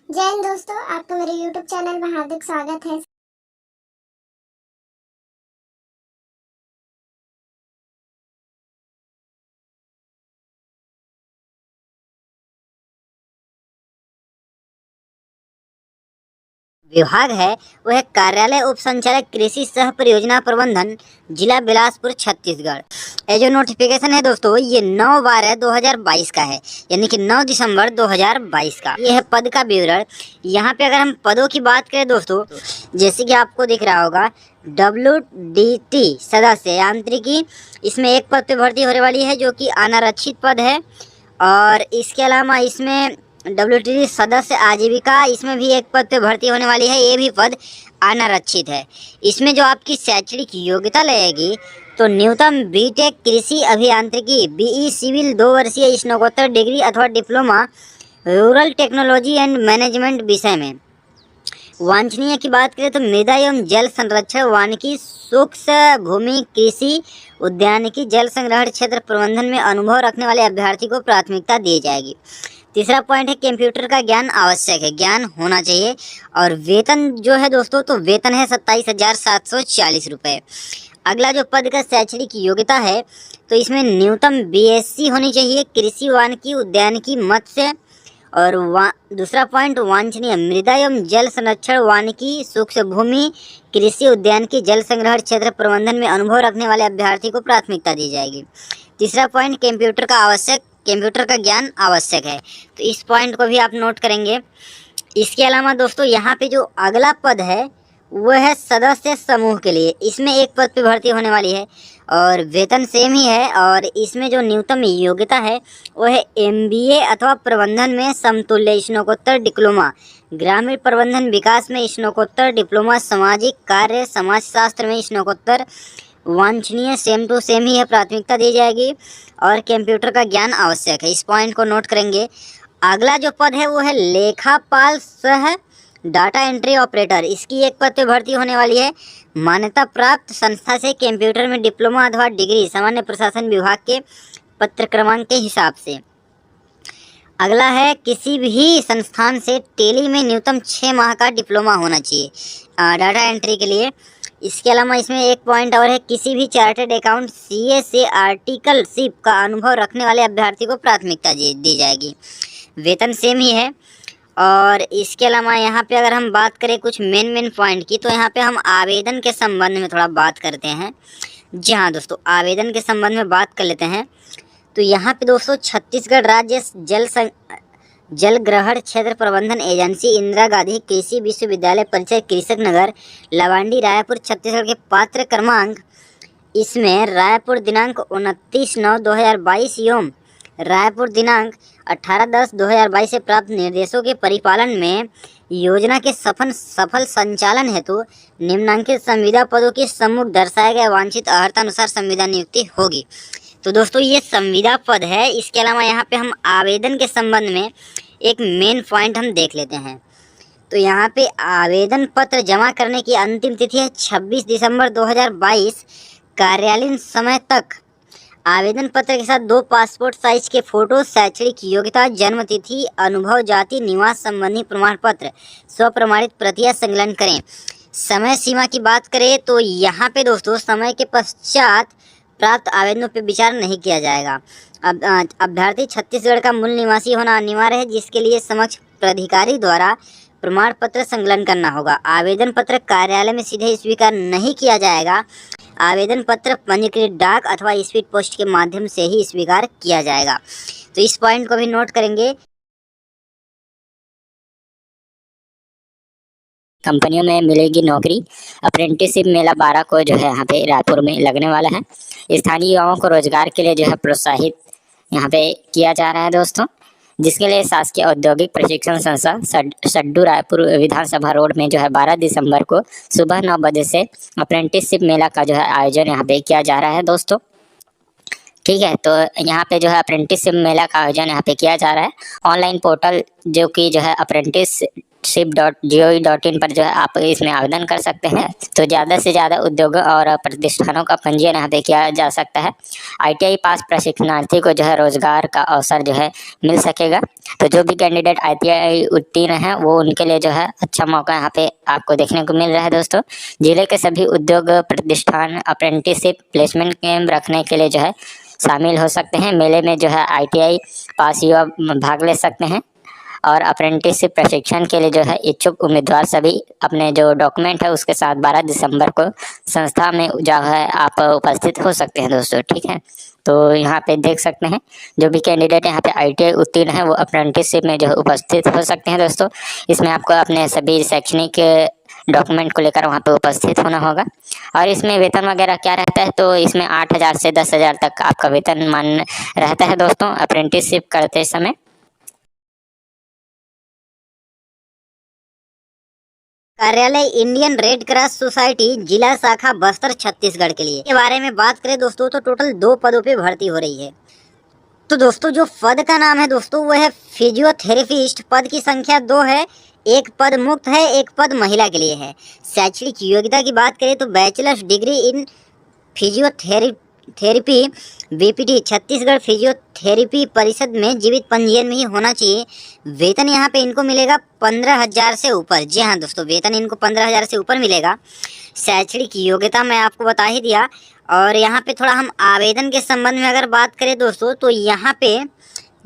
जय हिंद दोस्तों, आपका मेरे YouTube चैनल में हार्दिक स्वागत है। विभाग है वह है कार्यालय उप संचालक कृषि सह परियोजना प्रबंधन, जिला बिलासपुर, छत्तीसगढ़। ये जो नोटिफिकेशन है दोस्तों, ये 9/12 2022 का है, यानी कि 9 दिसंबर 2022 का। ये है पद का विवरण। यहाँ पे अगर हम पदों की बात करें दोस्तों, जैसे कि आपको दिख रहा होगा, WDT सदस्य यांत्रिकी, इसमें एक पद पे भर्ती होने वाली है जो कि अनारक्षित पद है। और इसके अलावा इसमें WTT सदस्य आजीविका, इसमें भी एक पद पे भर्ती होने वाली है, ये भी पद अनारक्षित है। इसमें जो आपकी शैक्षणिक योग्यता लगेगी तो न्यूनतम बीटेक कृषि अभियांत्रिकी, BE सिविल 2 वर्षीय स्नातकोत्तर डिग्री अथवा diploma rural technology and management विषय में। वांछनीय की बात करें तो मृदा एवं जल संरक्षण, वानिकी, सूक्ष्म भूमि कृषि, उद्यानिकी, जल संग्रहण क्षेत्र प्रबंधन में अनुभव रखने वाले अभ्यर्थी को प्राथमिकता दी जाएगी। तीसरा पॉइंट है कंप्यूटर का ज्ञान आवश्यक है, ज्ञान होना चाहिए। और वेतन जो है दोस्तों, तो वेतन है 27,740 रुपये। अगला जो पद का शैक्षणिक योग्यता है तो इसमें न्यूनतम BSc होनी चाहिए, कृषि, वानिकी, उद्यानिकी, मत्स्य। और दूसरा पॉइंट वांछनीय मृदा एवं जल संरक्षण, वानिकी, सूक्ष्म भूमि कृषि, उद्यानिकी, जल संग्रहण क्षेत्र प्रबंधन में अनुभव रखने वाले अभ्यर्थी को प्राथमिकता दी जाएगी। तीसरा पॉइंट कंप्यूटर का ज्ञान आवश्यक है, तो इस पॉइंट को भी आप नोट करेंगे। इसके अलावा दोस्तों यहाँ पे जो अगला पद है वो है सदस्य समूह के लिए। इसमें एक पद पे भर्ती होने वाली है और वेतन सेम ही है। और इसमें जो न्यूनतम योग्यता है वो है MBA अथवा प्रबंधन में समतुल्य स्नातकोत्तर डिप्लोमा, ग्रामीण प्रबंधन विकास में स्नातकोत्तर डिप्लोमा, सामाजिक कार्य समाजशास्त्र में स्नातकोत्तर। वांछनीय सेम टू सेम ही है, प्राथमिकता दी जाएगी। और कंप्यूटर का ज्ञान आवश्यक है, इस पॉइंट को नोट करेंगे। अगला जो पद है वो है लेखापाल सह डाटा एंट्री ऑपरेटर। इसकी एक पद पे भर्ती होने वाली है, मान्यता प्राप्त संस्था से कंप्यूटर में डिप्लोमा अथवा डिग्री, सामान्य प्रशासन विभाग के पत्र क्रमांक के हिसाब से। अगला है किसी भी संस्थान से टेली में न्यूनतम 6 माह का डिप्लोमा होना चाहिए डाटा एंट्री के लिए। इसके अलावा इसमें एक पॉइंट और है, किसी भी चार्टर्ड अकाउंट CA से आर्टिकलशिप का अनुभव रखने वाले अभ्यर्थी को प्राथमिकता दी जाएगी। वेतन सेम ही है। और इसके अलावा यहाँ पे अगर हम बात करें कुछ मेन पॉइंट की, तो यहाँ पे हम आवेदन के संबंध में थोड़ा बात करते हैं। जी हाँ दोस्तों, आवेदन के संबंध में बात कर लेते हैं। तो यहाँ पे दोस्तों छत्तीसगढ़ राज्य जल ग्रहण क्षेत्र प्रबंधन एजेंसी, इंदिरा गांधी कृषि विश्वविद्यालय परिसर, कृषक नगर, लवांडी, रायपुर, छत्तीसगढ़ के पात्र क्रमांक, इसमें रायपुर दिनांक 29/9/2022 एवं रायपुर दिनांक 18/10/2022 से प्राप्त निर्देशों के परिपालन में योजना के सफल संचालन हेतु निम्नांकित संविदा पदों के सम्मुख दर्शाए गए वांछित अर्हता अनुसार संविदा नियुक्ति होगी। तो दोस्तों ये संविदा पद है। इसके अलावा यहाँ पे हम आवेदन के संबंध में एक मेन पॉइंट हम देख लेते हैं। तो यहाँ पे आवेदन पत्र जमा करने की अंतिम तिथि है 26 दिसंबर 2022। कार्यालयीन समय तक आवेदन पत्र के साथ 2 पासपोर्ट साइज के फोटो, शैक्षणिक योग्यता, जन्म तिथि, अनुभव, जाति, निवास संबंधी प्रमाण पत्र, स्वप्रमाणित प्रतियां संकलन करें। समय सीमा की बात करें तो यहाँ पे दोस्तों समय के पश्चात प्राप्त आवेदनों पर विचार नहीं किया जाएगा। अब अभ्यर्थी छत्तीसगढ़ का मूल निवासी होना अनिवार्य है, जिसके लिए समक्ष प्राधिकारी द्वारा प्रमाण पत्र संकलन करना होगा। आवेदन पत्र कार्यालय में सीधे स्वीकार नहीं किया जाएगा। आवेदन पत्र पंजीकृत डाक अथवा स्पीड पोस्ट के माध्यम से ही स्वीकार किया जाएगा। तो इस पॉइंट को भी नोट करेंगे। कंपनियों में मिलेगी नौकरी। अप्रेंटिसशिप मेला 12 को जो है यहाँ पे रायपुर में लगने वाला है। स्थानीय युवाओं को रोजगार के लिए जो है प्रोत्साहित यहाँ पे किया जा रहा है दोस्तों, जिसके लिए शासकीय औद्योगिक प्रशिक्षण संस्था सड्डू रायपुर विधानसभा रोड में जो है 12 दिसंबर को सुबह 9 बजे से अप्रेंटिसशिप मेला का जो है आयोजन यहाँ पे किया जा रहा है दोस्तों। ठीक है, तो यहाँ पे जो है अप्रेंटिसशिप मेला का आयोजन यहाँ पे किया जा रहा है। ऑनलाइन पोर्टल जो कि जो है apprenticeship.gov.in पर जो है आप इसमें आवेदन कर सकते हैं। तो ज़्यादा से ज़्यादा उद्योगों और प्रतिष्ठानों का पंजीयन यहाँ पे किया जा सकता है। ITI पास प्रशिक्षणार्थी को जो है रोजगार का अवसर जो है मिल सकेगा। तो जो भी कैंडिडेट ITI उत्तीर्ण है वो उनके लिए जो है अच्छा मौका यहाँ पे आपको देखने को मिल रहा है दोस्तों। जिले के सभी उद्योग प्रतिष्ठान अप्रेंटिसशिप प्लेसमेंट कैंप रखने के लिए जो है शामिल हो सकते हैं। मेले में जो है ITI पास युवा भाग ले सकते हैं और अप्रेंटिसशिप प्रशिक्षण के लिए जो है इच्छुक उम्मीदवार सभी अपने जो डॉक्यूमेंट है उसके साथ 12 दिसंबर को संस्था में जो है आप उपस्थित हो सकते हैं दोस्तों, ठीक है। तो यहाँ पे देख सकते हैं जो भी कैंडिडेट यहाँ पे ITI उत्तीर्ण है वो अप्रेंटिसशिप में जो है उपस्थित हो सकते हैं दोस्तों। इसमें आपको अपने सभी शैक्षणिक डॉक्यूमेंट को लेकर वहाँ पे उपस्थित होना होगा। और इसमें वेतन वगैरह क्या रहता है, तो इसमें 8,000 से 10,000 तक आपका वेतन मान रहता है दोस्तों अप्रेंटिसशिप करते समय। कार्यालय इंडियन रेड क्रॉस सोसाइटी जिला शाखा बस्तर छत्तीसगढ़ के लिए के बारे में बात करें दोस्तों तो टोटल 2 पदों पे भर्ती हो रही है। तो दोस्तों जो पद का नाम है दोस्तों वो है फिजियोथेरेपिस्ट। पद की संख्या 2 है, एक पद मुक्त है, एक पद महिला के लिए है। शैक्षणिक योग्यता की बात करें तो bachelors degree in physiotherapy BPT Chhattisgarh physiotherapy परिषद में जीवित पंजीयन में ही होना चाहिए। वेतन यहाँ पे इनको मिलेगा 15,000 से ऊपर। जी हाँ दोस्तों, वेतन इनको 15,000 से ऊपर मिलेगा। शैक्षणिक योग्यता मैं आपको बता ही दिया। और यहाँ पे थोड़ा हम आवेदन के संबंध में अगर बात करें दोस्तों तो यहाँ पे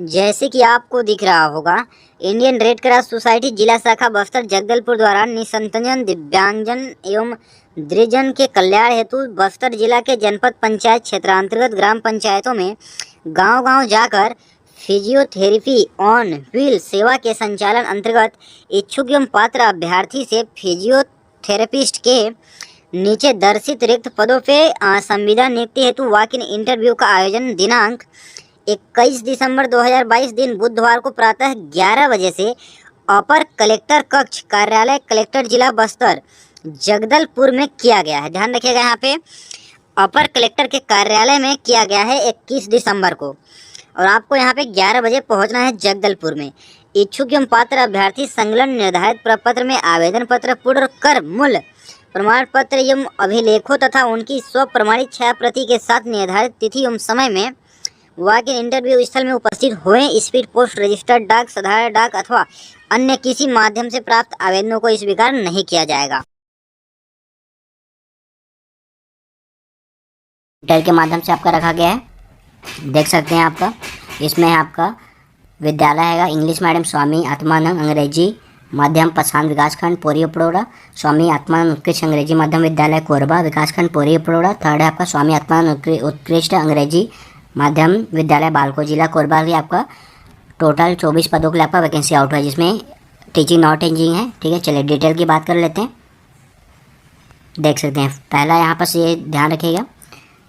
जैसे कि आपको दिख रहा होगा इंडियन रेड क्रॉस सोसाइटी जिला शाखा बस्तर जगदलपुर द्वारा निसंतजन दिव्यांगजन एवं द्विजन के कल्याण हेतु बस्तर जिला के जनपद पंचायत क्षेत्रांतर्गत ग्राम पंचायतों में गांव-गांव जाकर फिजियोथेरेपी ऑन व्हील सेवा के संचालन अंतर्गत इच्छुक एवं पात्र अभ्यर्थी से फिजियोथेरेपिस्ट के नीचे दर्शित रिक्त पदों पे संविदा नियुक्ति हेतु वॉक इन इंटरव्यू का आयोजन दिनांक 21 दिसंबर 2022 दिन बुधवार को प्रातः 11 बजे से अपर कलेक्टर कक्ष कार्यालय कलेक्टर जिला बस्तर जगदलपुर में किया गया है। ध्यान रखिएगा, यहाँ पे अपर कलेक्टर के कार्यालय में किया गया है 21 दिसंबर को और आपको यहाँ पे 11 बजे पहुँचना है जगदलपुर में। इच्छुक एवं पात्र अभ्यर्थी संलग्न निर्धारित प्रपत्र में आवेदन पत्र पूर्ण कर मूल प्रमाण पत्र एवं अभिलेखों तथा उनकी स्व प्रमाणित छाया प्रति के साथ निर्धारित तिथि एवं समय में वॉक इन इंटरव्यू स्थल में उपस्थित हुए। स्पीड पोस्ट, रजिस्टर्ड डाक, साधारण डाक अथवा अन्य किसी माध्यम से प्राप्त आवेदनों को स्वीकार नहीं किया जाएगा। इंटर के माध्यम से आपका रखा गया है, देख सकते हैं आपका इसमें आपका विद्यालय है इंग्लिश मीडियम स्वामी आत्मानंद अंग्रेजी माध्यम पसान विकासखंड पोरी उपरोड़ा, स्वामी आत्मानंद उत्कृष्ट अंग्रेजी माध्यम विद्यालय कोरबा विकासखंड पोरी उपरोड़ा। थर्ड है आपका स्वामी आत्मानंद उत्कृष्ट अंग्रेजी माध्यम विद्यालय बालको जिला कोरबा की आपका टोटल 24 पदों के लिए आपका वैकेंसी आउट है जिसमें टीचिंग नॉन टीचिंग है, ठीक है। चलिए डिटेल की बात कर लेते हैं। देख सकते हैं पहला यहाँ पर ये ध्यान रखिएगा,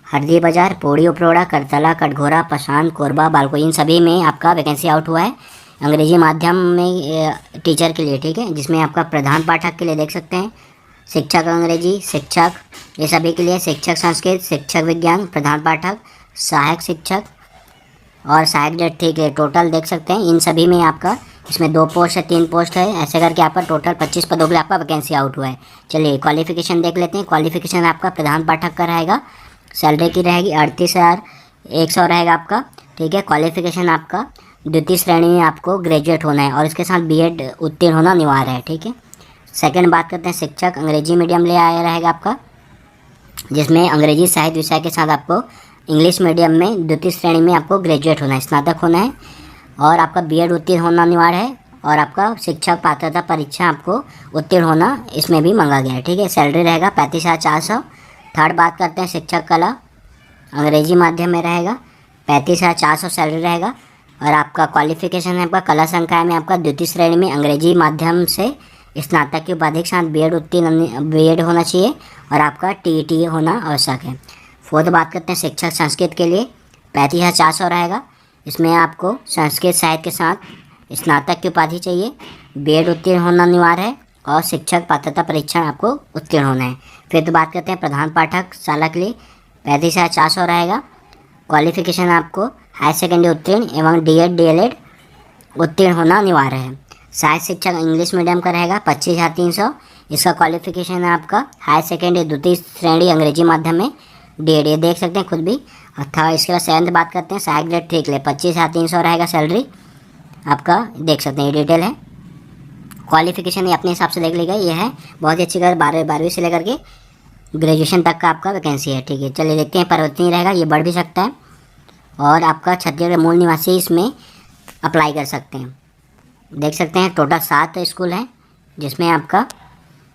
हरदी बाजार पोड़ी उपरोड़ा करतला कटघोरा पशान कोरबा बालको इन सभी में आपका वैकेंसी आउट हुआ है अंग्रेजी माध्यम में टीचर के लिए, ठीक है। जिसमें आपका प्रधान पाठक के लिए देख सकते हैं, शिक्षक अंग्रेजी, शिक्षक ये सभी के लिए, शिक्षक संस्कृत, शिक्षक विज्ञान, प्रधान पाठक, सहायक शिक्षक और सहायक जेड, ठीक है। टोटल देख सकते हैं इन सभी में आपका इसमें 2 पोस्ट है, 3 पोस्ट है, ऐसे करके आपका टोटल 25 पदों के लिए आपका वैकेंसी आउट हुआ है। चलिए क्वालिफिकेशन देख लेते हैं। क्वालिफिकेशन आपका प्रधान पाठक का रहेगा, सैलरी की रहेगी 38,100 रहेगा आपका, ठीक है। क्वालिफिकेशन आपका द्वितीय श्रेणी में आपको ग्रेजुएट होना है और इसके साथ BEd उत्तीर्ण होना अनिवार्य है, ठीक है। सेकंड बात करते हैं, शिक्षक अंग्रेजी मीडियम ले आया रहेगा आपका, जिसमें अंग्रेजी साहित्य विषय के साथ आपको इंग्लिश मीडियम में द्वितीय श्रेणी में आपको ग्रेजुएट होना है, स्नातक होना है और आपका BEd उत्तीर्ण होना अनिवार्य है और आपका शिक्षक पात्रता परीक्षा आपको उत्तीर्ण होना इसमें भी मांगा गया है, ठीक है। सैलरी रहेगा 35,400। थर्ड बात करते हैं, शिक्षक कला अंग्रेजी माध्यम में रहेगा 35,400 सैलरी रहेगा और आपका क्वालिफिकेशन है आपका कला संकाय में आपका द्वितीय श्रेणी में अंग्रेजी माध्यम से स्नातक की उपाधि के साथ BEd उत्तीर्ण BEd होना चाहिए और आपका TET होना आवश्यक है। फोर्थ बात करते हैं, शिक्षक संस्कृत के लिए 35,400 रहेगा, इसमें आपको संस्कृत साहित्य के साथ स्नातक की उपाधि चाहिए, BEd उत्तीर्ण होना अनिवार्य है और शिक्षक पात्रता परीक्षण आपको उत्तीर्ण होना है। फिर तो बात करते हैं प्रधान पाठक शाला के लिए 35,400 रहेगा, क्वालिफिकेशन आपको हायर सेकेंडरी उत्तीर्ण एवं DEd DLED उत्तीर्ण होना अनिवार्य है। सहायक शिक्षक इंग्लिश मीडियम का रहेगा 25,300। इसका क्वालिफिकेशन है आपका हायर सेकेंडरी द्वितीय श्रेणी अंग्रेजी माध्यम में DED, ये देख सकते हैं खुद भी। था इसके बाद 7th बात करते हैं, सहायक ग्रेड 3 के लिए 25,300 रहेगा सैलरी आपका, देख सकते हैं ये डिटेल है। क्वालिफिकेशन ये अपने हिसाब से देख लीजिएगा, ये है बहुत ही अच्छी कर 12वीं से लेकर के ग्रेजुएशन तक का आपका वैकेंसी है, ठीक है। चलिए देखते हैं, परिवर्तनीय रहेगा, ये बढ़ भी सकता है। और आपका छत्तीसगढ़ मूल निवासी इसमें अप्लाई कर सकते हैं, देख सकते हैं। टोटल 7 स्कूल हैं, जिसमें आपका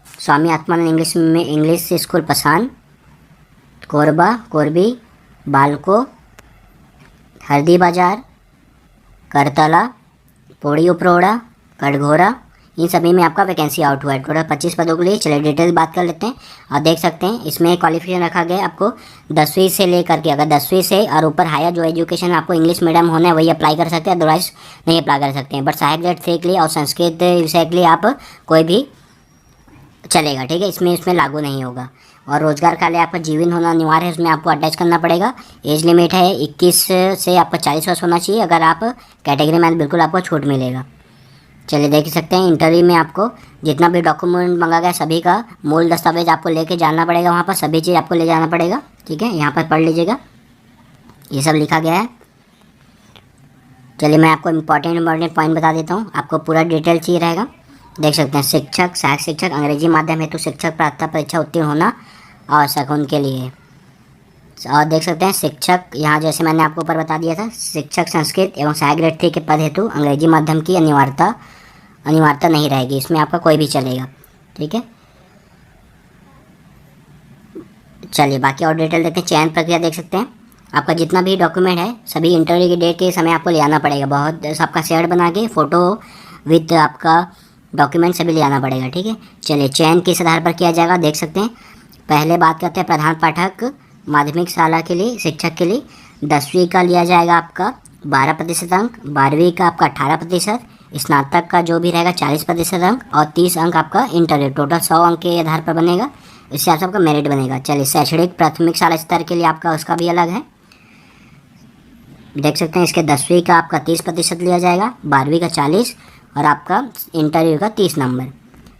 स्वामी आत्मानंद इंग्लिश स्कूल पसान, कोरबा, कोरबी, बालको, हरदी बाजार, करतला, पोड़ी उपरोड़ा, कटघोरा, इन सभी में आपका वैकेंसी आउट हुआ है। टोटल 25 पदों के लिए। चलिए डिटेल बात कर लेते हैं। और देख सकते हैं इसमें क्वालिफिकेशन रखा गया है आपको 10वीं से लेकर के, अगर 10वीं से और ऊपर हायर जो एजुकेशन आपको इंग्लिश मीडियम होना है वही अप्लाई कर सकते हैं, अदरवाइज नहीं अप्लाई कर सकते हैं। बट सहायक ग्रेड 3 के लिए और संस्कृत विषय के लिए आप कोई भी चलेगा, ठीक है, इसमें लागू नहीं होगा। और रोजगार के लिए आपका जीवन होना अनिवार्य है, उसमें आपको अटैच करना पड़ेगा। एज लिमिट है 21 से आपका 40 वर्ष होना चाहिए। अगर आप कैटेगरी में बिल्कुल आपको छूट मिलेगा। चलिए देख सकते हैं, इंटरव्यू में आपको जितना भी डॉक्यूमेंट मांगा गया सभी का मूल दस्तावेज आपको लेके जाना पड़ेगा, वहाँ पर सभी चीज़ आपको ले जाना पड़ेगा, ठीक है। यहाँ पर पढ़ लीजिएगा, ये सब लिखा गया है। चलिए मैं आपको इम्पॉर्टेंट पॉइंट बता देता हूँ, आपको पूरा डिटेल चाहिए रहेगा। देख सकते हैं शिक्षक, सहायक शिक्षक अंग्रेजी माध्यम हेतु शिक्षक प्रार्थना परीक्षा उत्तीर्ण होना आवश्यक उनके लिए। और देख सकते हैं शिक्षक, यहाँ जैसे मैंने आपको ऊपर बता दिया था, शिक्षक संस्कृत एवं सहायक ग्रेड 3 के पद हेतु अंग्रेजी माध्यम की अनिवार्यता नहीं रहेगी, इसमें आपका कोई भी चलेगा, ठीक है। चलिए बाकी और डिटेल देखते हैं। चयन प्रक्रिया देख सकते हैं, आपका जितना भी डॉक्यूमेंट है सभी इंटरव्यू की डेट के समय आपको ले आना पड़ेगा। बहुत सबका शेयर बना के फ़ोटो विथ आपका डॉक्यूमेंट सभी ले आना पड़ेगा, ठीक है। चलिए चयन किस आधार पर किया जाएगा देख सकते हैं। पहले बात करते हैं प्रधान पाठक माध्यमिक शाला के लिए, शिक्षक के लिए 10वीं का लिया जाएगा आपका 12% अंक, 12वीं का आपका 18%, स्नातक का जो भी रहेगा 40% अंक और 30 अंक आपका इंटरव्यू, टोटल 100 अंक के आधार पर बनेगा। इससे आप सबका मेरिट बनेगा। चलिए शैक्षणिक प्राथमिक शाला स्तर के लिए आपका उसका भी अलग है, देख सकते हैं। इसके 10वीं का आपका 30% लिया जाएगा, 12वीं का 40 और आपका इंटरव्यू का 30 नंबर।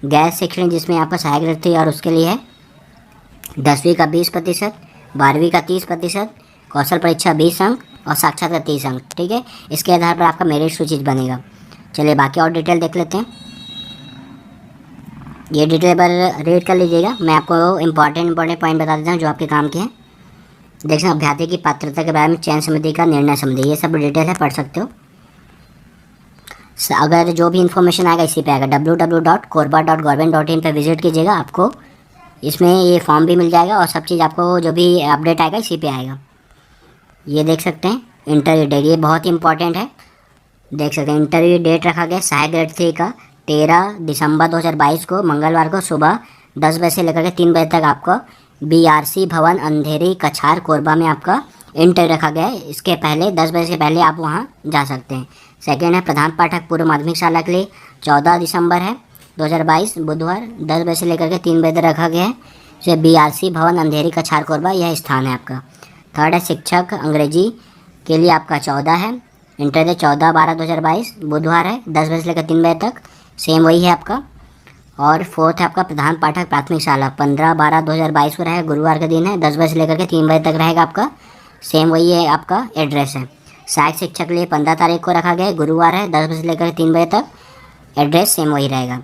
गैर शैक्षणिक जिसमें आपका सहायक ग्रेड 3 और उसके लिए है 10वीं का 20%, 12वीं का 30%, कौशल परीक्षा 20 अंक और साक्षात का 30 अंक, ठीक है। इसके आधार पर आपका मेरिट सूची बनेगा। चलिए बाकी और डिटेल देख लेते हैं। ये डिटेल पर रीड कर लीजिएगा, मैं आपको इम्पॉर्टेंट पॉइंट बता देता हूँ जो आपके काम के हैं। देख सकते अभ्यर्थी की पात्रता के बारे में चयन समिति का निर्णय समिति, ये सब डिटेल है, पढ़ सकते हो। अगर जो भी इन्फॉर्मेशन आएगा इसी पे आएगा, www.korba.government.in पे विजिट कीजिएगा, आपको इसमें ये फॉर्म भी मिल जाएगा और सब चीज़ आपको जो भी अपडेट आएगा इसी पे आएगा। ये देख सकते हैं इंटरव्यू डेट, ये बहुत ही इंपॉर्टेंट है, देख सकते हैं। इंटरव्यू डेट रखा गया सहायक ग्रेड 3 का 13 दिसंबर 2022 को मंगलवार को सुबह 10 बजे से लेकर के 3 बजे तक आपको BRC भवन अंधेरी कछार कोरबा में आपका इंटरव्यू रखा गया है। इसके पहले 10 बजे से पहले आप वहाँ जा सकते हैं। सेकेंड है प्रधान पाठक पूर्व माध्यमिक शाला के लिए 14 दिसंबर है 2022 बुधवार 10 बजे से लेकर के 3 बजे तक रखा गया है। जो BRC भवन अंधेरी कछार कोरबा यह स्थान है आपका। थर्ड है शिक्षक अंग्रेजी के लिए आपका 14 है, इंटरव्यू 14/12/2022 बुधवार है 10 बजे से लेकर 3 बजे तक, सेम वही है आपका। और फोर्थ है आपका प्रधान पाठक प्राथमिक शाला 15/12/2022 को रहेगा, गुरुवार का दिन है 10 बजे से लेकर के 3 बजे तक रहेगा आपका, सेम वही है आपका एड्रेस है। सहायक शिक्षक के लिए 15 तारीख को रखा गया है, गुरुवार है 10 बजे से लेकर 3 बजे तक, एड्रेस सेम वही रहेगा।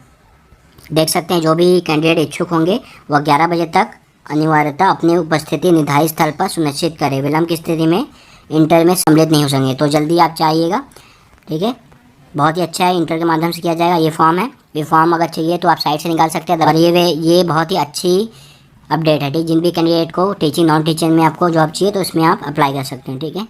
देख सकते हैं जो भी कैंडिडेट इच्छुक होंगे वह 11 बजे तक अनिवार्यता अपनी उपस्थिति निर्धारित स्थल पर सुनिश्चित करें। विलंब की स्थिति में इंटर में सम्मिलित नहीं हो सकेंगे, तो जल्दी आप चाहिएगा, ठीक है। बहुत ही अच्छा है, इंटर के माध्यम से किया जाएगा। ये फॉर्म है, ये फॉर्म अगर चाहिए तो आप साइट से निकाल सकते हैं। और ये बहुत ही अच्छी अपडेट है, ठीक। जिन भी कैंडिडेट को टीचिंग नॉन टीचिंग में आपको जॉब चाहिए तो इसमें आप अप्लाई कर सकते हैं, ठीक है।